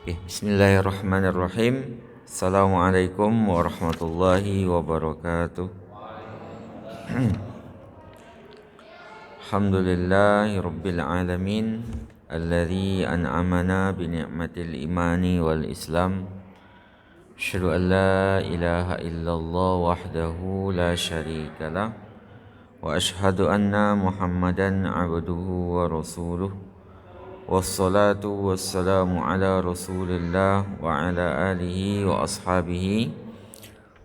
Bismillahirrahmanirrahim. Assalamualaikum warahmatullahi wabarakatuh. Alhamdulillahi rabbil alamin alladzi an'amana bi ni'matil imani wal islam. Asyhadu an la ilaha illallah wahdahu la syarikalah wa asyhadu anna Muhammadan abduhu wa rasuluh. Wassalatu wassalamu ala rasulillah wa ala alihi wa ashabihi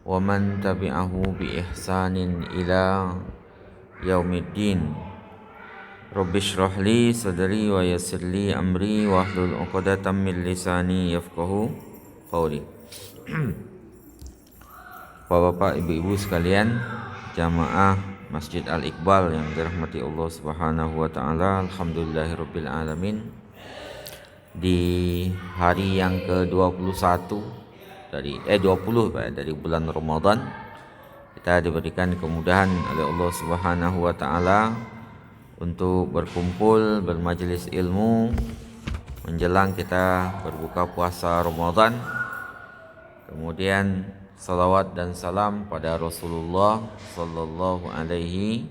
wa man tabi'ahu bi ihsanin ila yaumiddin. Rabbi shrah li sadri wa yassir li amri wa hlul 'uqdatam min lisani yafqahu qawli. Bapak-bapak, ibu-ibu sekalian, jamaah Masjid Al-Iqbal yang dirahmati Allah Subhanahu wa taala, alhamdulillahirabbil alamin. Di hari yang ke-21 dari bulan Ramadan, kita diberikan kemudahan oleh Allah Subhanahu wa taala untuk berkumpul bermajelis ilmu menjelang kita berbuka puasa Ramadan. Kemudian salawat dan salam pada Rasulullah sallallahu alaihi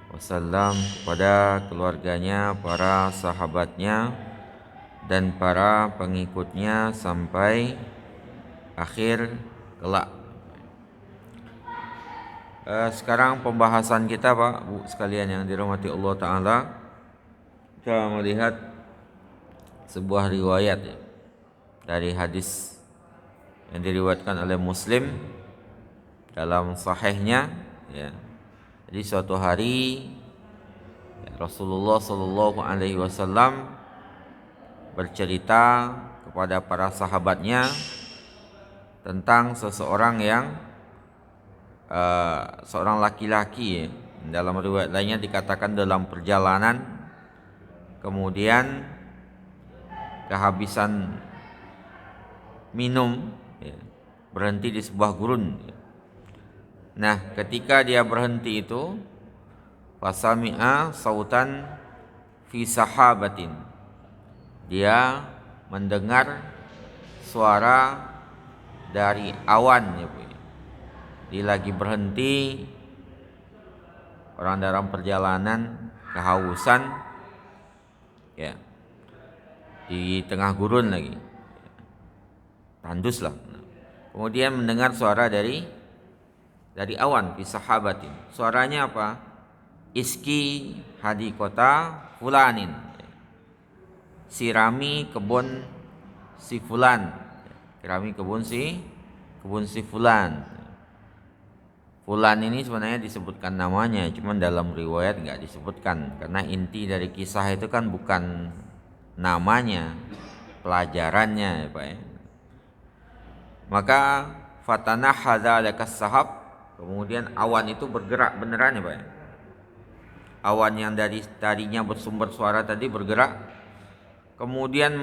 wasallam, kepada keluarganya, para sahabatnya, dan para pengikutnya sampai akhir kelak. Sekarang pembahasan kita, Pak, Bu sekalian yang dirahmati Allah taala, kita melihat sebuah riwayat dari hadis yang diriwayatkan oleh Muslim dalam sahihnya, ya. Jadi suatu hari Rasulullah sallallahu alaihi wasallam bercerita kepada para sahabatnya tentang seseorang yang seorang laki-laki, ya. Dalam riwayat lainnya dikatakan dalam perjalanan kemudian kehabisan minum, ya, berhenti di sebuah gurun. Nah, ketika dia berhenti itu, fasami'a sautan fi sahabatin, dia mendengar suara dari awan, ya, Bu. Dia lagi berhenti, orang dalam perjalanan kehausan, ya, di tengah gurun lagi, tandus lah. Kemudian mendengar suara dari awan fi sahabatin. Suaranya apa? Iski hadikota fulanin, sirami kebun si fulan, sirami kebun si fulan. Fulan ini sebenarnya disebutkan namanya, cuman dalam riwayat nggak disebutkan, karena inti dari kisah itu kan bukan namanya, pelajarannya, ya, Pak, ya. Maka fatanah hadza lakas sahab, kemudian awan itu bergerak beneran, ya, Pak, ya. Awan yang dari tadinya bersumber suara tadi bergerak, kemudian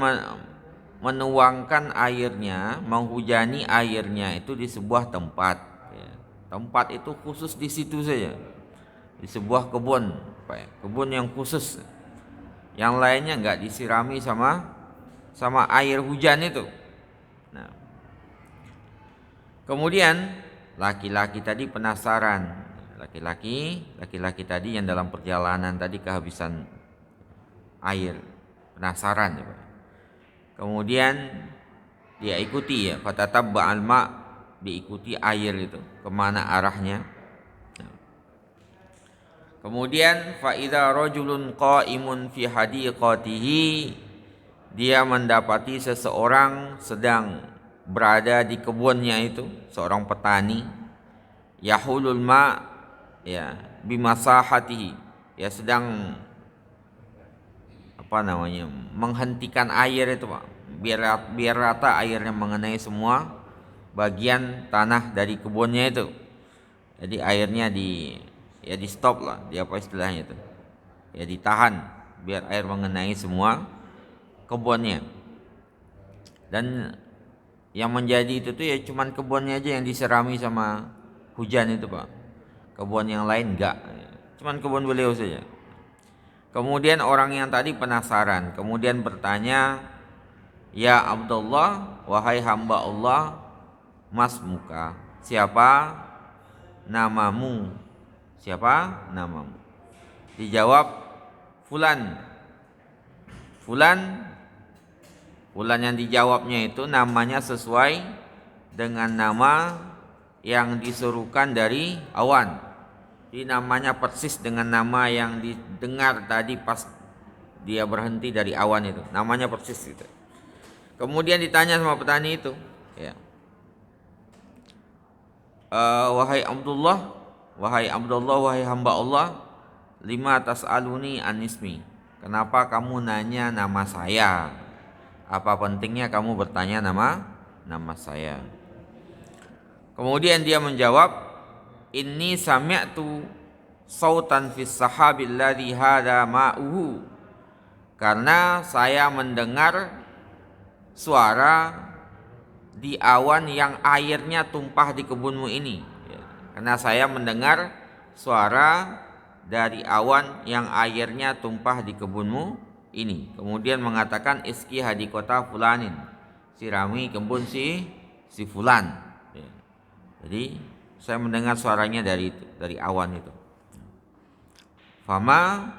menuangkan airnya, menghujani airnya itu di sebuah tempat, ya. Tempat itu khusus di situ saja, di sebuah kebun, Pak, ya. Kebun yang khusus, yang lainnya enggak disirami sama air hujan itu. Nah, kemudian laki-laki tadi penasaran. Laki-laki tadi yang dalam perjalanan tadi kehabisan air, penasaran, ya, Pak. Kemudian dia ikuti, ya, fatatabba alma, diikuti air itu kemana arahnya. Kemudian fa idza rajulun qaimun fi hadiqatihi, dia mendapati seseorang sedang berada di kebunnya itu, seorang petani, yahulul ma, ya, bimasahatihi, ya, sedang menghentikan air itu, Pak, biar rata airnya mengenai semua bagian tanah dari kebunnya itu. Jadi airnya di stop lah, di apa istilahnya itu, ya, ditahan biar air mengenai semua kebunnya. Dan yang menjadi itu tuh ya cuman kebunnya aja yang diserami sama hujan itu, Pak. Kebun yang lain enggak, cuman kebun beliau saja. Kemudian orang yang tadi penasaran, kemudian bertanya Ya Abdullah, wahai hamba Allah, masmuka, siapa namamu? Siapa namamu? Dijawab fulan. Fulan. Fulan yang dijawabnya itu namanya sesuai dengan nama yang disuruhkan dari awan. Jadi namanya persis dengan nama yang didengar tadi pas dia berhenti dari awan itu. Namanya persis gitu. Kemudian ditanya sama petani itu, ya. Wahai Abdullah, wahai hamba Allah, lima tas'aluni anismi. Kenapa kamu nanya nama saya? Apa pentingnya kamu bertanya nama saya? Kemudian dia menjawab, inni sami'tu sautan fis sahabil ladzi hada ma'uhu. Karena saya mendengar suara di awan yang airnya tumpah di kebunmu ini. Karena saya mendengar suara dari awan yang airnya tumpah di kebunmu ini. Kemudian mengatakan iski hadikota fulanin, sirami kebun si fulan. Jadi saya mendengar suaranya dari awan itu. Fama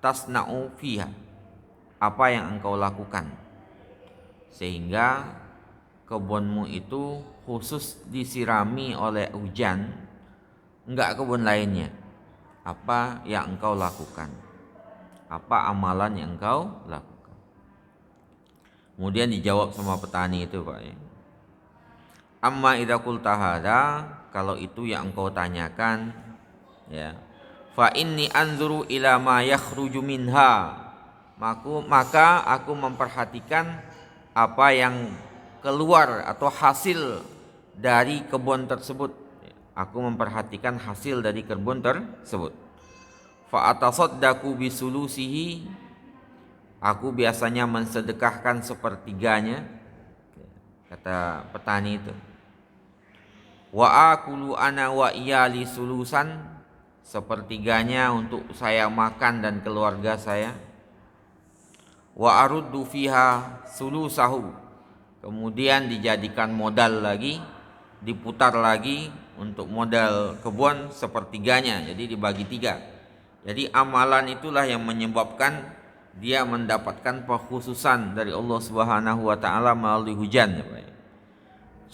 tasna'u fiha, apa yang engkau lakukan sehingga kebunmu itu khusus disirami oleh hujan, enggak kebun lainnya? Apa yang engkau lakukan? Apa amalan yang engkau lakukan? Kemudian dijawab sama petani itu, Pak, ya. Amma idza qulta hadza, kalau itu yang engkau tanyakan, ya. Fa inni anzuru ila ma yakhruju minha. Maka aku memperhatikan apa yang keluar atau hasil dari kebun tersebut. Aku memperhatikan hasil dari kebun tersebut. Fa atasaddaqu bisulusihi, aku biasanya mensedekahkan sepertiganya, kata petani itu. Wa akulu ana wa iyali sulusan, sepertiganya untuk saya makan dan keluarga saya. Wa aruddu fiha sulusahu, kemudian dijadikan modal lagi, diputar lagi untuk modal kebun sepertiganya, jadi dibagi 3. Jadi amalan itulah yang menyebabkan dia mendapatkan pengkhususan dari Allah Subhanahu wa taala melalui hujan, ya Pak.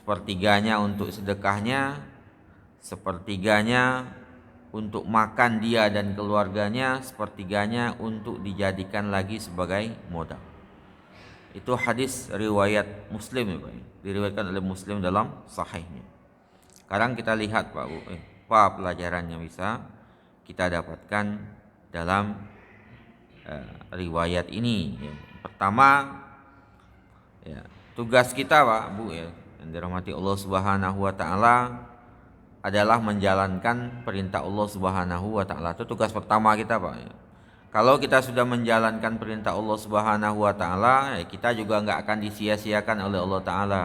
Sepertiganya untuk sedekahnya, sepertiganya untuk makan dia dan keluarganya, sepertiganya untuk dijadikan lagi sebagai modal. Itu hadis riwayat Muslim, ya Pak. Diriwayatkan oleh Muslim dalam sahihnya. Sekarang kita lihat, Pak, apa pelajaran yang bisa kita dapatkan dalam riwayat ini. Pertama, ya, tugas kita, Pak, Bu, ya, yang dirahmati Allah Subhanahu wa taala, adalah menjalankan perintah Allah Subhanahu wa taala. Itu tugas pertama kita, Pak. Kalau kita sudah menjalankan perintah Allah Subhanahu wa taala, ya kita juga enggak akan disia-siakan oleh Allah taala.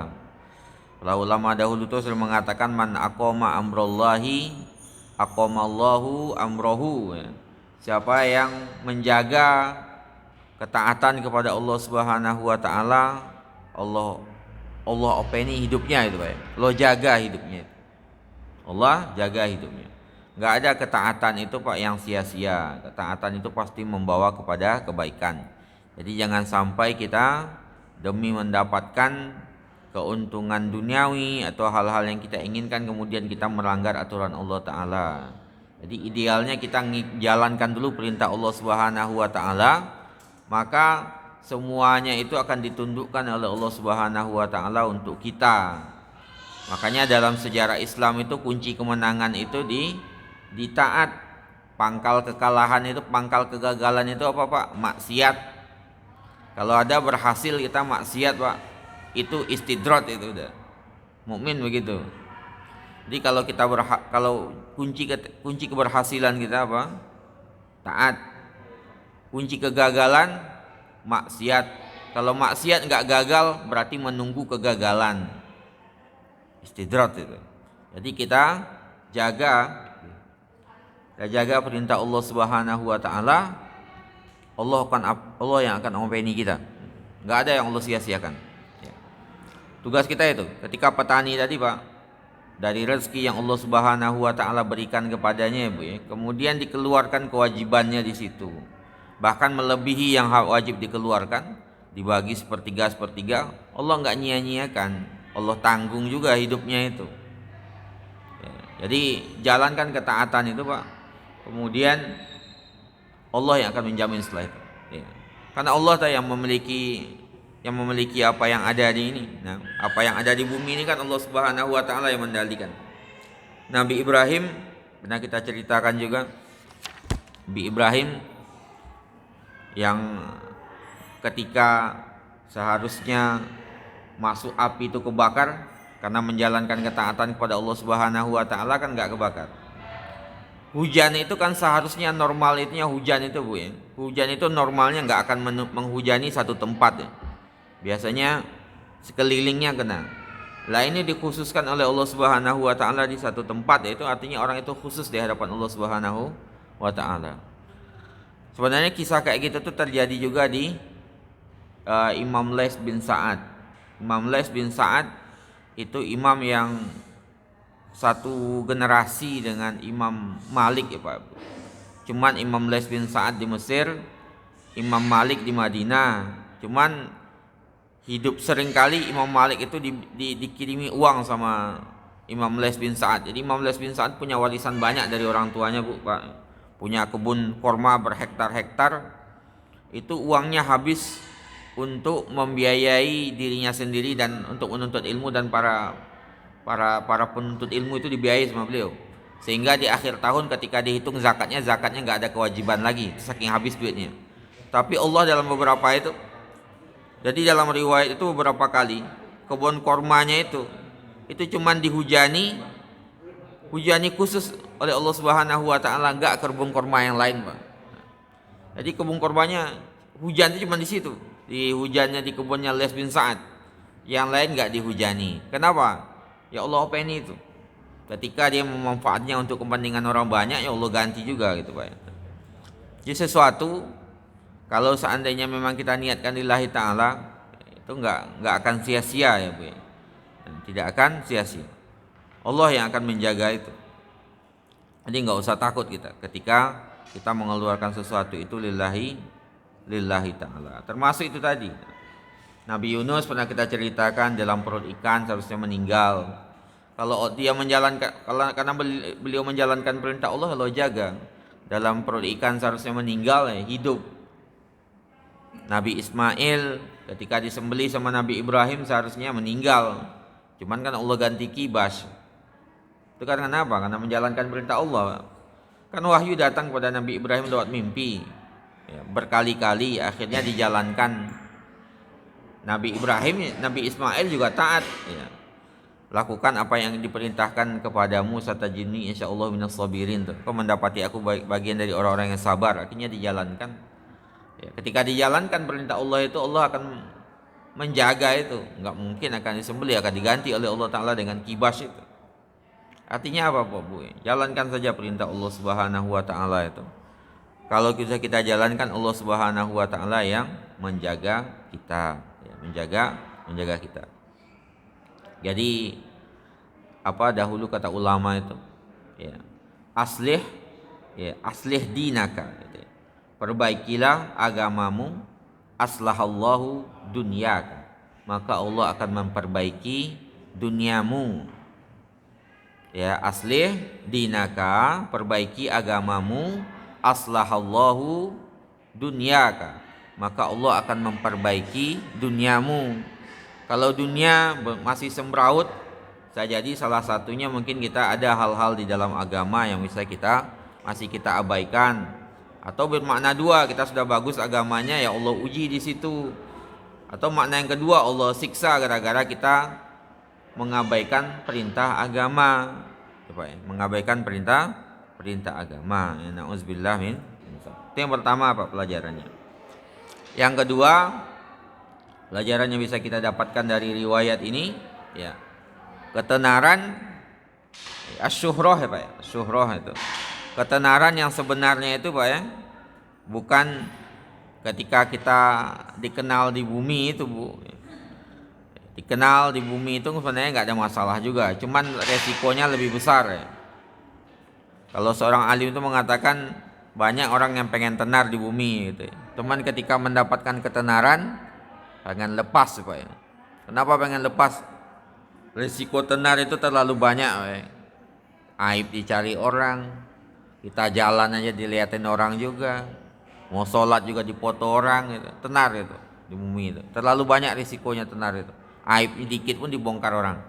Para ulama dahulu itu sudah mengatakan man aqama amrallahi aqamallahu amrohu, ya. Siapa yang menjaga ketaatan kepada Allah Subhanahu wa taala, Allah openi hidupnya itu, Pak. Allah jaga hidupnya. Allah jaga hidupnya. Enggak ada ketaatan itu, Pak, yang sia-sia. Ketaatan itu pasti membawa kepada kebaikan. Jadi jangan sampai kita demi mendapatkan keuntungan duniawi atau hal-hal yang kita inginkan kemudian kita melanggar aturan Allah taala. Jadi idealnya kita jalankan dulu perintah Allah Subhanahu wa taala, maka semuanya itu akan ditundukkan oleh Allah Subhanahu wa taala untuk kita. Makanya dalam sejarah Islam itu kunci kemenangan itu di taat. Pangkal kekalahan itu, pangkal kegagalan itu apa, Pak? Maksiat. Kalau ada berhasil kita maksiat, Pak, itu istidrat, itu udah. Mukmin begitu. Jadi kalau kita kalau kunci keberhasilan kita apa? Taat. Kunci kegagalan maksiat. Kalau maksiat enggak gagal berarti menunggu kegagalan. Istidrat itu. Jadi kita jaga perintah Allah Subhanahu wa taala. Allah yang akan ompeni kita. Enggak ada yang Allah sia-siakan. Tugas kita itu ketika petani tadi Pak, dari rezeki yang Allah Subhanahu wa taala berikan kepadanya ya Bu ya, kemudian dikeluarkan kewajibannya di situ. Bahkan melebihi yang wajib dikeluarkan, dibagi sepertiga, Allah nggak nyia-nyiakan, Allah tanggung juga hidupnya itu. Ya, jadi jalankan ketaatan itu Pak, kemudian Allah yang akan menjamin setelah itu. Ya. Karena Allah yang memiliki apa yang ada di ini. Nah, apa yang ada di bumi ini kan Allah Subhanahu wa taala yang mendalikan. Nabi Ibrahim pernah kita ceritakan juga. Nabi Ibrahim yang ketika seharusnya masuk api itu kebakar karena menjalankan ketaatan kepada Allah Subhanahu wa taala kan enggak kebakar. Hujan itu kan seharusnya normal itunya hujan itu Bu ya. Hujan itu normalnya enggak akan menghujani satu tempat ya. Biasanya sekelilingnya kena. Lah ini dikhususkan oleh Allah Subhanahu wa taala di satu tempat, yaitu artinya orang itu khusus di hadapan Allah Subhanahu wa taala. Sebenarnya kisah kayak gitu tuh terjadi juga di Imam Lais bin Sa'ad. Imam Lais bin Sa'ad itu imam yang satu generasi dengan Imam Malik ya Pak. Cuman Imam Lais bin Sa'ad di Mesir, Imam Malik di Madinah. Cuman hidup seringkali Imam Malik itu dikirimi uang sama Imam Lais bin Sa'ad. Jadi Imam Lais bin Sa'ad punya warisan banyak dari orang tuanya Bu Pak. Punya kebun korma berhektar-hektar. Itu uangnya habis untuk membiayai dirinya sendiri dan untuk menuntut ilmu, dan para penuntut ilmu itu dibiayai sama beliau. Sehingga di akhir tahun ketika dihitung zakatnya nggak ada kewajiban lagi, saking habis duitnya. Tapi Allah dalam beberapa itu, jadi dalam riwayat itu beberapa kali kebun kormanya itu cuman dihujani khusus oleh Allah Subhanahu wa taala, enggak kebun korma yang lain, Pak. Jadi kebun kormanya hujan itu cuma di situ. Di hujannya di kebunnya Lais bin Sa'ad. Yang lain enggak dihujani. Kenapa? Ya Allah openi itu. Ketika dia memanfaatnya untuk kepentingan orang banyak, ya Allah ganti juga gitu, Pak. Jadi sesuatu kalau seandainya memang kita niatkan lillahi ta'ala, itu enggak akan sia-sia ya Bu. Tidak akan sia-sia. Allah yang akan menjaga itu. Jadi enggak usah takut kita ketika kita mengeluarkan sesuatu itu lillahi ta'ala. Termasuk itu tadi. Nabi Yunus pernah kita ceritakan dalam perut ikan seharusnya meninggal. Kalau dia menjalankan, karena beliau menjalankan perintah Allah, Allah jaga. Dalam perut ikan seharusnya meninggal, ya hidup. Nabi Ismail ketika disembelih sama Nabi Ibrahim seharusnya meninggal. Cuman kan Allah ganti kibas. Itu karena apa? Karena menjalankan perintah Allah. Kan wahyu datang kepada Nabi Ibrahim lewat mimpi. Ya, berkali-kali akhirnya dijalankan. Nabi Ibrahim, Nabi Ismail juga taat. Ya. Lakukan apa yang diperintahkan kepadamu, satajidni insyaallah minas sabirin. Kau mendapati aku bagian dari orang-orang yang sabar. Akhirnya dijalankan. Ya, ketika dijalankan perintah Allah itu, Allah akan menjaga itu. Enggak mungkin akan disembelih, akan diganti oleh Allah Ta'ala dengan kibas itu. Artinya apa Pak Bu? Jalankan saja perintah Allah Subhanahu wa taala itu. Kalau kita jalankan, Allah Subhanahu wa taala yang menjaga kita, ya, menjaga kita. Jadi apa dahulu kata ulama itu? Ya. Aslih dinaka, gitu ya. Perbaikilah agamamu, aslahallahu dunyaka. Maka Allah akan memperbaiki duniamu. Ya, aslih dinaka, perbaiki agamamu, aslahallahu dunyaka, maka Allah akan memperbaiki duniamu. Kalau dunia masih semraut, bisa jadi salah satunya mungkin kita ada hal-hal di dalam agama yang bisa masih kita abaikan, atau bermakna dua, kita sudah bagus agamanya, ya Allah uji di situ. Atau makna yang kedua, Allah siksa gara-gara kita mengabaikan perintah agama, mengabaikan perintah agama. Nauzubillah min. Itu yang pertama apa pelajarannya. Yang kedua, pelajaran yang bisa kita dapatkan dari riwayat ini, ya, ketenaran asyuhrah ya Pak ya. Asyuhrah itu ketenaran yang sebenarnya itu Pak ya, bukan ketika kita dikenal di bumi itu Bu. Dikenal di bumi itu sebenarnya nggak ada masalah juga, cuman resikonya lebih besar ya. Kalau seorang alim itu mengatakan banyak orang yang pengen tenar di bumi gitu ya. Cuman ketika mendapatkan ketenaran pengen lepas Pak ya. Kenapa pengen lepas? Risiko tenar itu terlalu banyak ya. Aib dicari orang, kita jalan aja dilihatin orang juga, mau sholat juga dipoto orang gitu. Tenar itu di bumi itu terlalu banyak risikonya. Tenar itu aib dikit pun dibongkar orang.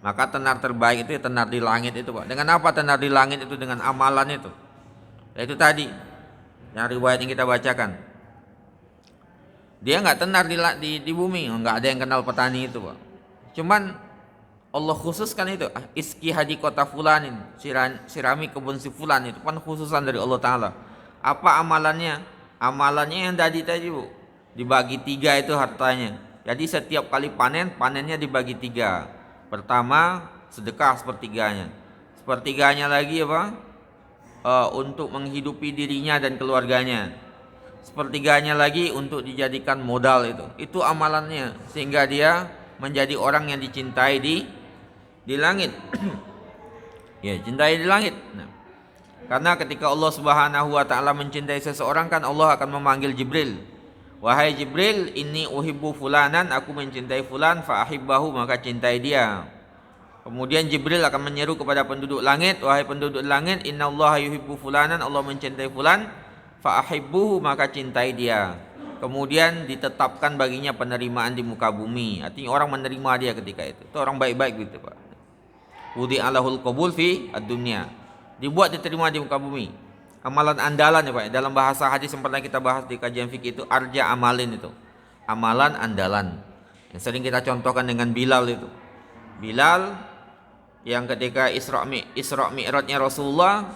Maka tenar terbaik itu ya tenar di langit itu Pak. Dengan apa tenar di langit itu? Dengan amalan itu. Yaitu tadi yang riwayat yang kita bacakan. Dia nggak tenar di bumi, nggak ada yang kenal petani itu Pak. Cuman Allah khususkan itu, iski hadi kota fulanin, sirami kebun si fulan, itu kan khususan dari Allah Ta'ala. Apa amalannya? Amalannya yang tadi Bu, dibagi 3 itu hartanya. Jadi setiap kali panennya dibagi 3. Pertama sedekah sepertiganya, sepertiganya lagi apa? Untuk menghidupi dirinya dan keluarganya, sepertiganya lagi untuk dijadikan modal itu amalannya, sehingga dia menjadi orang yang dicintai di langit. Ya, cintai di langit. Nah, karena ketika Allah Subhanahu wa taala mencintai seseorang kan Allah akan memanggil Jibril. Wahai Jibril, inni uhibbu fulanan, aku mencintai fulan, fa ahibbahu, maka cintai dia. Kemudian Jibril akan menyeru kepada penduduk langit, wahai penduduk langit, innallaha yuhibbu fulanan, Allah mencintai fulan, fa ahibbuhu, maka cintai dia. Kemudian ditetapkan baginya penerimaan di muka bumi. Artinya orang menerima dia ketika itu. Itu orang baik-baik gitu Pak. Wudi alahul qabul fi ad-dunya. Dibuat diterima di muka bumi. Amalan andalan ya Pak. Dalam bahasa hadis yang pernah kita bahas di kajian fikih itu arja amalin itu. Amalan andalan. Yang sering kita contohkan dengan Bilal itu. Bilal yang ketika Isra Mi'rajnya Rasulullah,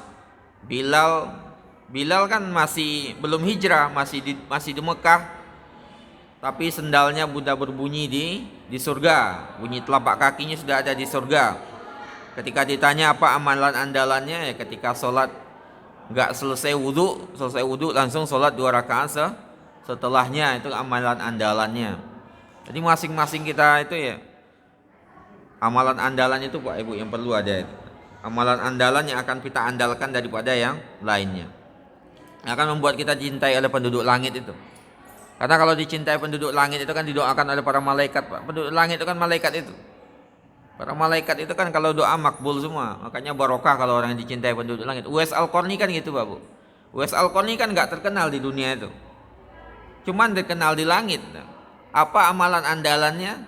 Bilal kan masih belum hijrah, masih di Mekah. Tapi sendalnya sudah berbunyi di surga. Bunyi telapak kakinya sudah ada di surga. Ketika ditanya apa amalan andalannya, ya ketika sholat nggak selesai wudhu langsung sholat 2 rakaat setelahnya, itu amalan andalannya. Jadi masing-masing kita itu ya amalan andalan itu Pak Ibu yang perlu ada itu. Amalan andalan yang akan kita andalkan daripada yang lainnya, akan membuat kita cintai oleh penduduk langit itu. Karena kalau dicintai penduduk langit itu kan didoakan oleh para malaikat Pak. Penduduk langit itu kan malaikat itu. Para malaikat itu kan kalau doa makbul semua. Makanya barokah kalau orang yang dicintai penduduk langit. Uwais Al-Qarni kan gitu Pak Bu. Uwais Al-Qarni kan gak terkenal di dunia itu, cuman terkenal di langit. Apa amalan andalannya?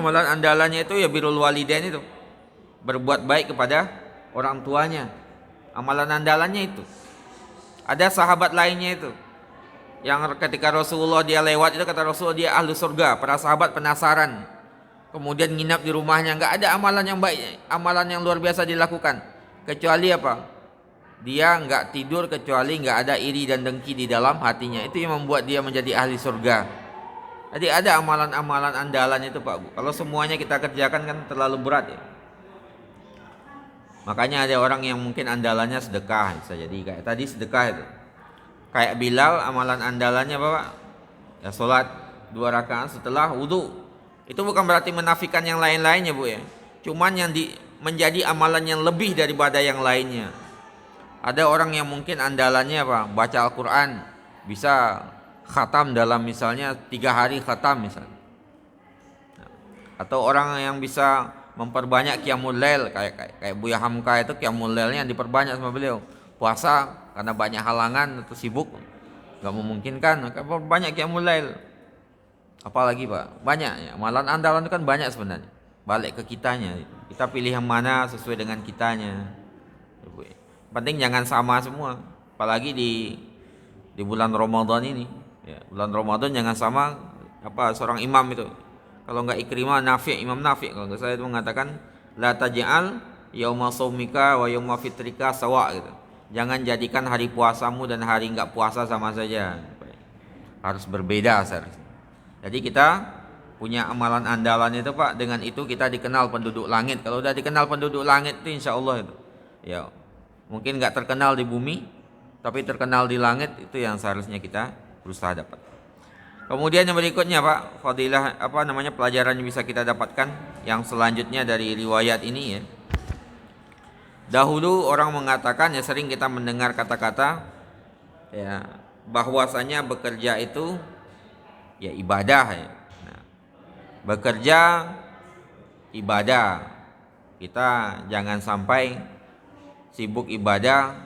Amalan andalannya itu ya birrul walidain itu. Berbuat baik kepada orang tuanya. Amalan andalannya itu. Ada sahabat lainnya itu, yang ketika Rasulullah dia lewat itu kata Rasulullah dia ahli surga. Para sahabat penasaran, kemudian nginap di rumahnya. Nggak ada amalan yang baik, amalan yang luar biasa dilakukan, kecuali apa? Dia nggak tidur kecuali nggak ada iri dan dengki di dalam hatinya. Itu yang membuat dia menjadi ahli surga. Jadi ada amalan-amalan andalan itu Pak Bu. Kalau semuanya kita kerjakan kan terlalu berat ya. Makanya ada orang yang mungkin andalannya sedekah, bisa jadi kayak tadi sedekah itu. Kayak Bilal, amalan andalannya apa Pak? Ya sholat 2 rakaat setelah wudhu. Itu bukan berarti menafikan yang lain-lainnya Bu ya. Cuman yang menjadi amalan yang lebih daripada yang lainnya. Ada orang yang mungkin andalannya apa? Baca Al-Quran, bisa khatam dalam misalnya 3 hari khatam misalnya. Atau orang yang bisa memperbanyak qiyamul lail, kayak Buya Hamka itu qiyamul lailnya diperbanyak sama beliau. Puasa karena banyak halangan atau sibuk nggak memungkinkan, maka banyak qiyamul lail. Apalagi Pak, banyak ya. Amalan andalan itu kan banyak sebenarnya. Balik ke kitanya, kita pilih yang mana sesuai dengan kitanya. Penting jangan sama semua. Apalagi di bulan Ramadan ini. Ya, bulan Ramadan jangan sama apa seorang imam itu. Kalau enggak Ikrimah, Nafi', Imam Nafi' kalau enggak saya itu mengatakan la taj'al yauma shaumika wa yauma fitrika sawa gitu. Jangan jadikan hari puasamu dan hari enggak puasa sama saja. Harus berbeda seharusnya. Jadi kita punya amalan andalan itu Pak, dengan itu kita dikenal penduduk langit. Kalau udah dikenal penduduk langit itu insyaallah itu. Ya, mungkin enggak terkenal di bumi, tapi terkenal di langit, itu yang seharusnya kita berusaha dapat. Kemudian yang berikutnya Pak, fadilah apa namanya pelajaran yang bisa kita dapatkan yang selanjutnya dari riwayat ini ya. Dahulu orang mengatakan ya, sering kita mendengar kata-kata ya bahwasanya bekerja itu ya ibadah ya. Nah, bekerja ibadah. Kita jangan sampai sibuk ibadah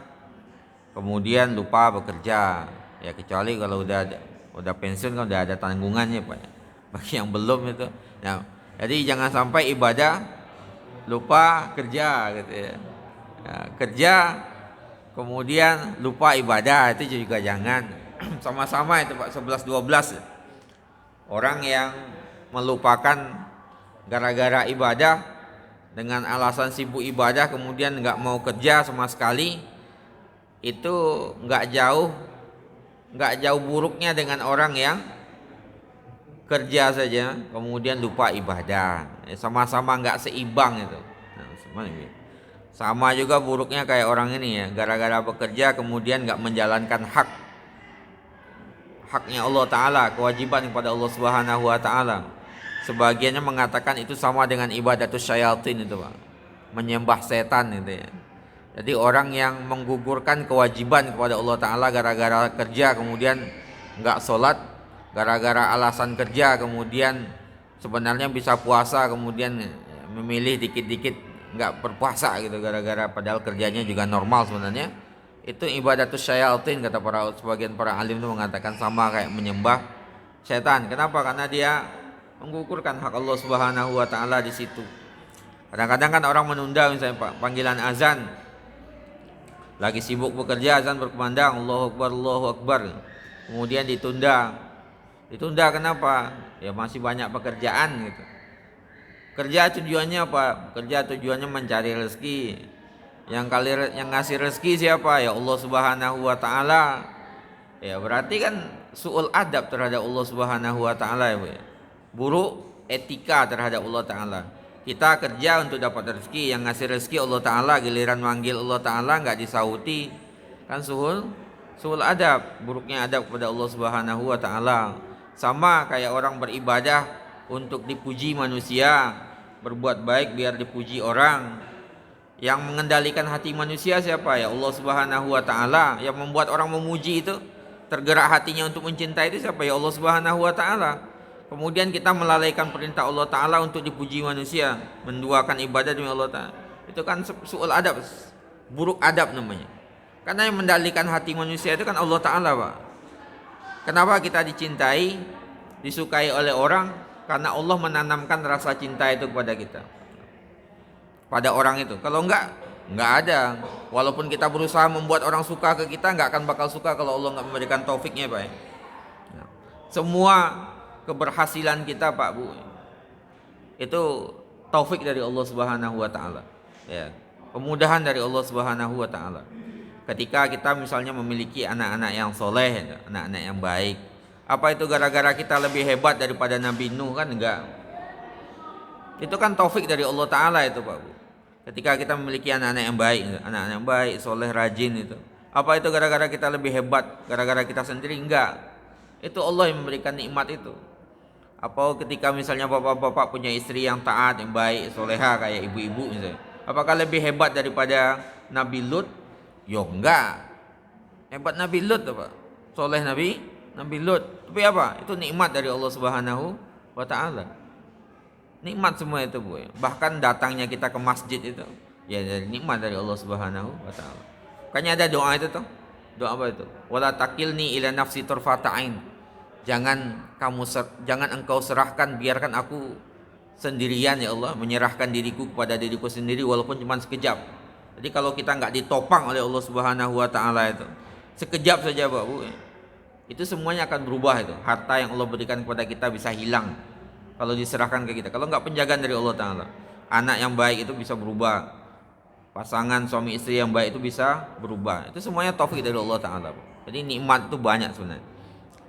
kemudian lupa bekerja. Ya kecuali kalau udah pensiun kan udah ada tanggungannya Pak. Bagi yang belum itu. Nah, jadi jangan sampai ibadah lupa kerja gitu ya. Ya, kerja kemudian lupa ibadah itu juga jangan. Sama-sama itu Pak 11 12. Orang yang melupakan gara-gara ibadah dengan alasan sibuk ibadah kemudian nggak mau kerja sama sekali, itu nggak jauh buruknya dengan orang yang kerja saja kemudian lupa ibadah. Sama-sama nggak seimbang itu. Nah, sama juga buruknya kayak orang ini ya, gara-gara bekerja kemudian nggak menjalankan haknya Allah Ta'ala, kewajiban kepada Allah Subhanahu Wa Ta'ala. Sebagiannya mengatakan itu sama dengan ibadatus syayatin itu Pak, menyembah setan itu ya. Jadi orang yang menggugurkan kewajiban kepada Allah Ta'ala gara-gara kerja kemudian nggak sholat, gara-gara alasan kerja kemudian sebenarnya bisa puasa kemudian memilih dikit-dikit nggak berpuasa gitu gara-gara padahal kerjanya juga normal sebenarnya. Itu ibadatus syayatin kata sebagian para alim itu mengatakan sama kayak menyembah setan. Kenapa? Karena dia menggugurkan hak Allah Subhanahu Wa Ta'ala di situ. Kadang-kadang kan orang menunda misalnya panggilan azan, lagi sibuk bekerja, azan berkumandang, Allahu Akbar, Allahu Akbar, kemudian ditunda. Kenapa? Ya masih banyak pekerjaan gitu. Kerja tujuannya apa? Kerja tujuannya mencari rezeki. Yang ngasih rezeki siapa? Ya Allah Subhanahu Wa Ta'ala. Ya berarti kan su'ul adab terhadap Allah Subhanahu Wa Ta'ala ya. Buruk etika terhadap Allah Ta'ala. Kita kerja untuk dapat rezeki, yang ngasih rezeki Allah Ta'ala, giliran manggil Allah Ta'ala nggak disauti, kan suhul adab, buruknya adab kepada Allah Subhanahu Wa Ta'ala. Sama kayak orang beribadah untuk dipuji manusia, berbuat baik biar dipuji orang. Yang mengendalikan hati manusia siapa? Ya Allah Subhanahu Wa Ta'ala. Yang membuat orang memuji itu, tergerak hatinya untuk mencintai itu siapa? Ya Allah Subhanahu Wa Ta'ala. Kemudian kita melalaikan perintah Allah Ta'ala untuk dipuji manusia, menduakan ibadah demi Allah Ta'ala. Itu kan su'ul adab, buruk adab namanya. Karena yang mendalikan hati manusia itu kan Allah Ta'ala Pak. Kenapa kita dicintai, disukai oleh orang? Karena Allah menanamkan rasa cinta itu kepada kita, pada orang itu. Kalau enggak ada. Walaupun kita berusaha membuat orang suka ke kita, enggak akan bakal suka kalau Allah enggak memberikan taufiknya Pak. Nah, semua keberhasilan kita Pak Bu itu taufik dari Allah Subhanahu Wa Ta'ala ya, kemudahan dari Allah Subhanahu Wa Ta'ala. Ketika kita misalnya memiliki anak-anak yang soleh, anak-anak yang baik, apa itu gara-gara kita lebih hebat daripada Nabi Nuh? Kan enggak. Itu kan taufik dari Allah Ta'ala itu Pak Bu. Ketika kita memiliki anak-anak yang baik, soleh, rajin itu, apa itu gara-gara kita lebih hebat, gara-gara kita sendiri? Enggak. Itu Allah yang memberikan nikmat itu. Apa ketika misalnya bapak-bapak punya istri yang taat, yang baik, soleha kayak ibu-ibu misalnya, apakah lebih hebat daripada Nabi Lut? Yo enggak. Hebat Nabi Lut apa? Soleh Nabi Lut. Tapi apa? Itu nikmat dari Allah Subhanahu Wa Ta'ala. Nikmat semua itu Bu. Bahkan datangnya kita ke masjid itu ya dari nikmat dari Allah Subhanahu Wa Ta'ala. Makanya ada doa itu tuh. Doa apa itu? Wala takilni ila nafsi turfata ain. Jangan engkau serahkan, biarkan aku sendirian ya Allah, menyerahkan diriku kepada diriku sendiri walaupun cuma sekejap. Jadi kalau kita nggak ditopang oleh Allah Subhanahu Wa Ta'ala itu sekejap saja Pak Bu, itu semuanya akan berubah itu. Harta yang Allah berikan kepada kita bisa hilang kalau diserahkan ke kita. Kalau nggak penjagaan dari Allah Ta'ala, anak yang baik itu bisa berubah, pasangan suami istri yang baik itu bisa berubah. Itu semuanya taufik dari Allah Ta'ala. Jadi nikmat itu banyak sebenarnya.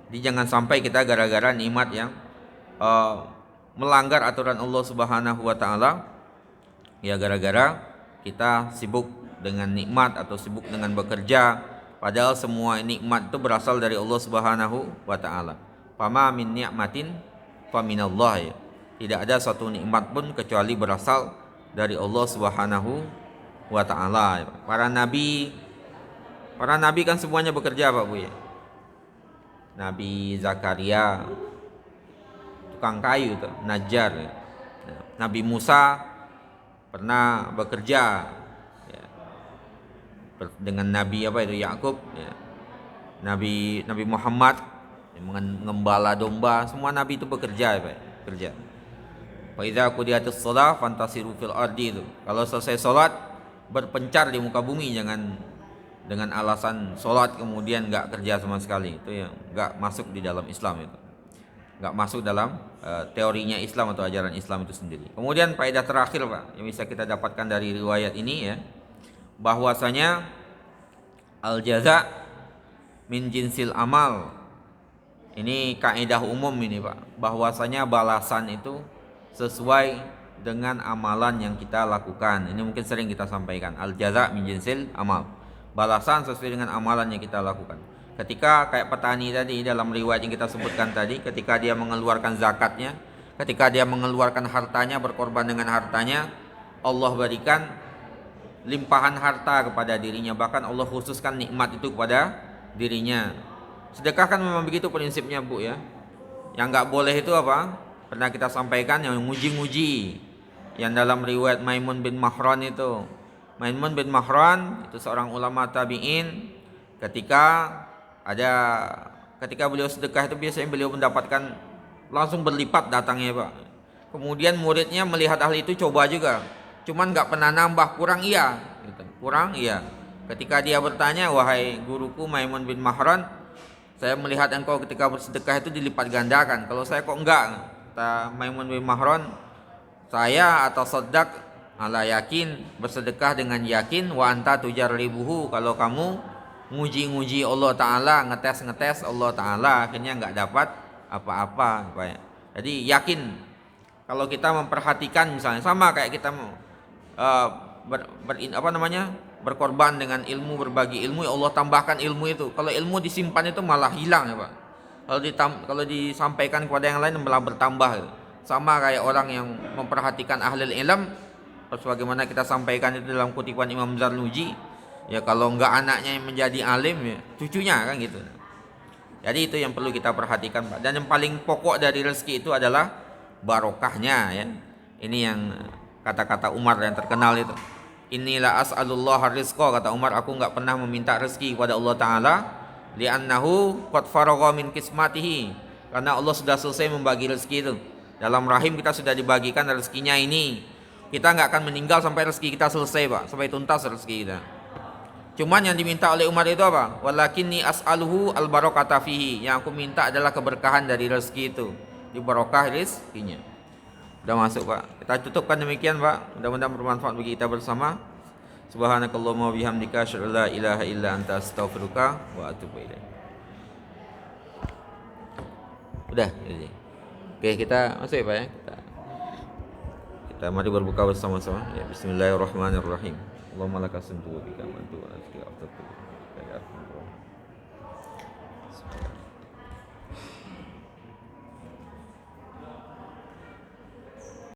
Jadi jangan sampai kita gara-gara nikmat yang melanggar aturan Allah Subhanahu Wa Ta'ala, ya gara-gara kita sibuk dengan nikmat atau sibuk dengan bekerja, padahal semua nikmat itu berasal dari Allah Subhanahu Wa Ta'ala. Fama min ni'matin faminallah ya. Tidak ada satu nikmat pun kecuali berasal dari Allah Subhanahu wa taala. Para nabi kan semuanya bekerja Pak Bu ya. Nabi Zakaria tukang kayu itu, Najjar ya. Nabi Musa pernah bekerja ya, dengan Nabi apa itu Yakub ya. Nabi Muhammad mengembala domba, semua nabi itu bekerja ya Pak, bekerja. Fa idza qudiyatis shalah fantasiru fil ardi itu. Kalau selesai salat berpencar di muka bumi, jangan dengan alasan salat kemudian enggak kerja sama sekali. Itu yang enggak masuk di dalam Islam itu. Enggak masuk dalam teorinya Islam atau ajaran Islam itu sendiri. Kemudian faedah terakhir Pak yang bisa kita dapatkan dari riwayat ini ya, bahwasanya al jaza min jinsil amal. Ini kaidah umum ini Pak, bahwasanya balasan itu sesuai dengan amalan yang kita lakukan. Ini mungkin sering kita sampaikan, al jaza min jinsil amal. Balasan sesuai dengan amalan yang kita lakukan. Ketika kayak petani tadi dalam riwayat yang kita sebutkan tadi, ketika dia mengeluarkan zakatnya, ketika dia mengeluarkan hartanya, berkorban dengan hartanya, Allah berikan limpahan harta kepada dirinya, bahkan Allah khususkan nikmat itu kepada dirinya. Sedekah kan memang begitu prinsipnya Bu ya. Yang nggak boleh itu apa? Pernah kita sampaikan yang nguji-nguji. Yang dalam riwayat Maimun bin Mahran itu. Maimun bin Mahran itu seorang ulama tabi'in. Ketika beliau sedekah itu biasanya beliau mendapatkan langsung berlipat datangnya Pak. Kemudian muridnya melihat hal itu coba juga. Cuman nggak pernah nambah, kurang iya. Gitu. Kurang iya. Ketika dia bertanya, wahai guruku Maimun bin Mahran, saya melihat engkau ketika bersedekah itu dilipat gandakan. Kalau saya kok enggak? Kata Maimun bin Mahran, saya atau sodak ala yakin, bersedekah dengan yakin, wa anta tujarribuhu. Kalau kamu nguji-nguji Allah Ta'ala, ngetes Allah Ta'ala, akhirnya enggak dapat apa-apa. Jadi yakin. Kalau kita memperhatikan misalnya, sama kayak kita berkorban dengan ilmu, berbagi ilmu, ya Allah tambahkan ilmu itu. Kalau ilmu disimpan itu malah hilang ya Pak. Kalau disampaikan kepada yang lain malah bertambah gitu. Sama kayak orang yang memperhatikan ahlul ilm, sebagaimana kita sampaikan itu dalam kutipan Imam Zarnuji, ya kalau enggak anaknya yang menjadi alim ya cucunya kan gitu. Jadi itu yang perlu kita perhatikan Pak. Dan yang paling pokok dari rezeki itu adalah barokahnya ya. Ini yang kata-kata Umar yang terkenal itu. Inilah as'alullah rizqa, kata Umar, aku enggak pernah meminta rezeki kepada Allah Ta'ala, li'annahu qad faragha min qismatihi, karena Allah sudah selesai membagi rezeki itu. Dalam rahim kita sudah dibagikan rezekinya ini. Kita enggak akan meninggal sampai rezeki kita selesai Pak, sampai tuntas rezeki kita. Cuman yang diminta oleh Umar itu apa? Walakinni as'aluhu al-barakata fihi, yang aku minta adalah keberkahan dari rezeki itu, di barokah rezekinya. Sudah masuk Pak. Kita tutupkan demikian Pak. Mudah-mudahan bermanfaat bagi kita bersama. Subhanakallahumma wabihamdika asyhadu an la ilaha illa anta astaghfiruka wa atubu ilaik. Udah. Oke, kita masuk ya Pak ya. Kita mari berbuka bersama-sama. Ya, bismillahirrahmanirrahim. Allahumma lakasumtu wa bika mantu wa azki afdatu.